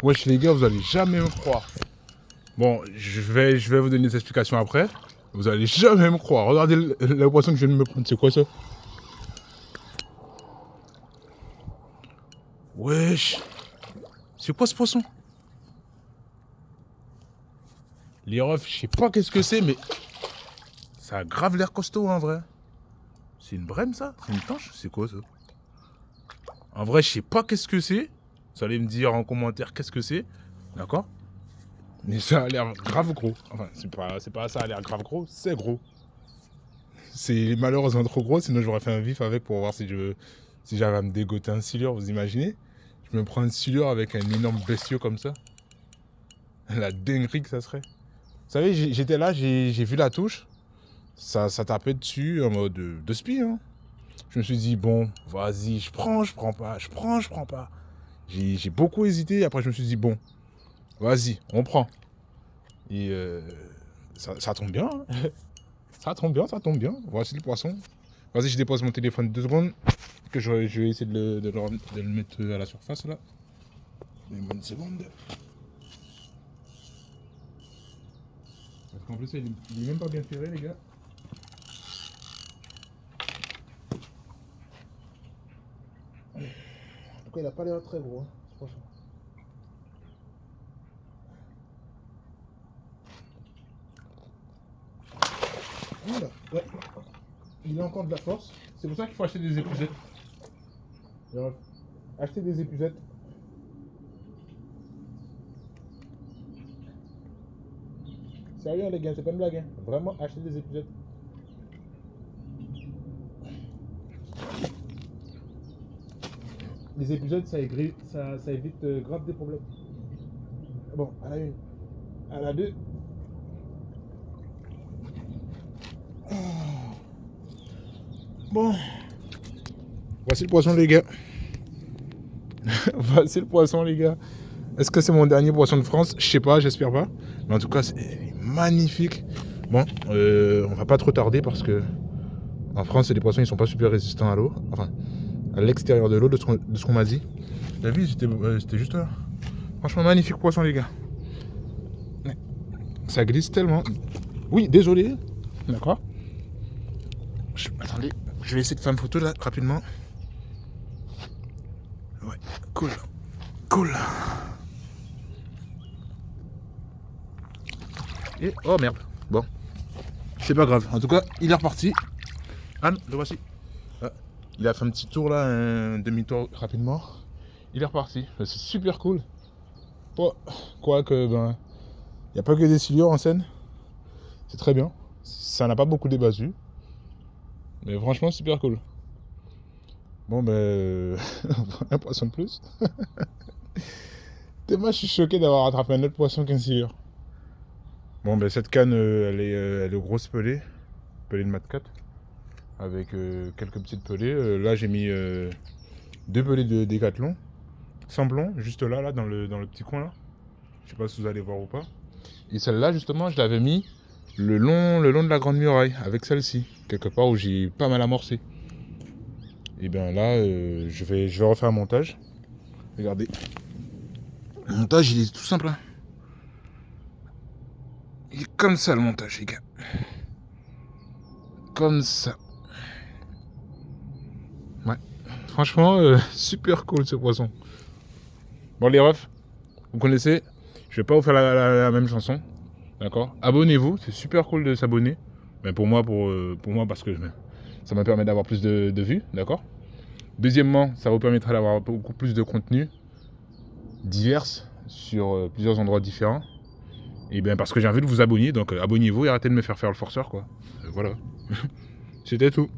Wesh les gars, vous allez jamais me croire. Bon, je vais vous donner des explications après. Vous allez jamais me croire. Regardez le poisson que je viens de me prendre. C'est quoi ça? Wesh. C'est quoi ce poisson? Les refs, je sais pas qu'est-ce que c'est, mais ça a grave l'air costaud en vrai. C'est une brème ça? C'est une tanche? C'est quoi ça? En vrai, je sais pas qu'est-ce que c'est. Vous allez me dire en commentaire qu'est-ce que c'est. D'accord? Mais ça a l'air grave gros. Enfin, c'est pas ça a l'air grave gros, c'est gros. C'est malheureusement trop gros, sinon j'aurais fait un vif avec pour voir si j'avais à me dégoter un silure, vous imaginez? Je me prends un silure avec un énorme bestiau comme ça. La dinguerie que ça serait. Vous savez, j'étais là, j'ai vu la touche. Ça tapait dessus en mode de spi. Hein. Je me suis dit, bon, vas-y, je prends pas. J'ai beaucoup hésité, après je me suis dit, bon, vas-y, on prend. Et ça tombe bien. Hein. Ça tombe bien. Voici le poisson. Vas-y, je dépose mon téléphone 2 secondes. Que je vais essayer de le mettre à la surface là. Une bonne seconde. Parce qu'en plus, il est même pas bien ferré, les gars. En tout cas, il a pas l'air très gros. Hein, ce poisson. Voilà, ouais. Il a encore de la force. C'est pour ça qu'il faut acheter des épuisettes. Acheter des épuisettes. Sérieux les gars, c'est pas une blague. Hein. Vraiment, acheter des épuisettes. Les épuisettes, ça évite grave des problèmes. Bon, à la une. À la deux. Bon. Voici le poisson, les gars. Voici le poisson, les gars. Est-ce que c'est mon dernier poisson de France? Je sais pas, j'espère pas. Mais en tout cas, c'est magnifique. Bon, on va pas trop tarder parce que en France, les poissons, ils sont pas super résistants à l'eau. Enfin, à l'extérieur de l'eau, de ce qu'on m'a dit. La vie, c'était juste là. Franchement, magnifique poisson, les gars. Ça glisse tellement. Oui, désolé. D'accord. Attendez, je vais essayer de faire une photo là, rapidement. Ouais, cool. Cool. Et oh merde. Bon. C'est pas grave. En tout cas, il est reparti. Anne, le voici. Ah, il a fait un petit tour là, un demi-tour rapidement. Il est reparti. C'est super cool. Quoique, ben, il n'y a pas que des silures en scène. C'est très bien. Ça n'a pas beaucoup débattu. Mais franchement, super cool. Bon, ben, un poisson de plus. Moi, je suis choqué d'avoir attrapé un autre poisson qu'un silure. Bon, ben, cette canne, elle est grosse pelée. Pelée de mat 4. Avec quelques petites pelées. Là, j'ai mis 2 pelées de Décathlon. Sans plomb, juste là, dans le petit coin là. Je sais pas si vous allez voir ou pas. Et celle-là, justement, je l'avais mis le long de la Grande Muraille, avec celle-ci, quelque part où j'ai pas mal amorcé. Et bien là, je vais refaire un montage. Regardez. Le montage, il est tout simple. Hein. Il est comme ça, le montage, les gars. Comme ça. Ouais. Franchement, super cool ce poisson. Bon, les refs, vous connaissez. Je vais pas vous faire la même chanson. D'accord. Abonnez-vous, c'est super cool de s'abonner. Mais pour moi, parce que ça me permet d'avoir plus de vues, d'accord. Deuxièmement, ça vous permettra d'avoir beaucoup plus de contenu divers sur plusieurs endroits différents. Et bien parce que j'ai envie de vous abonner, donc abonnez-vous et arrêtez de me faire le forceur, quoi. Voilà. C'était tout.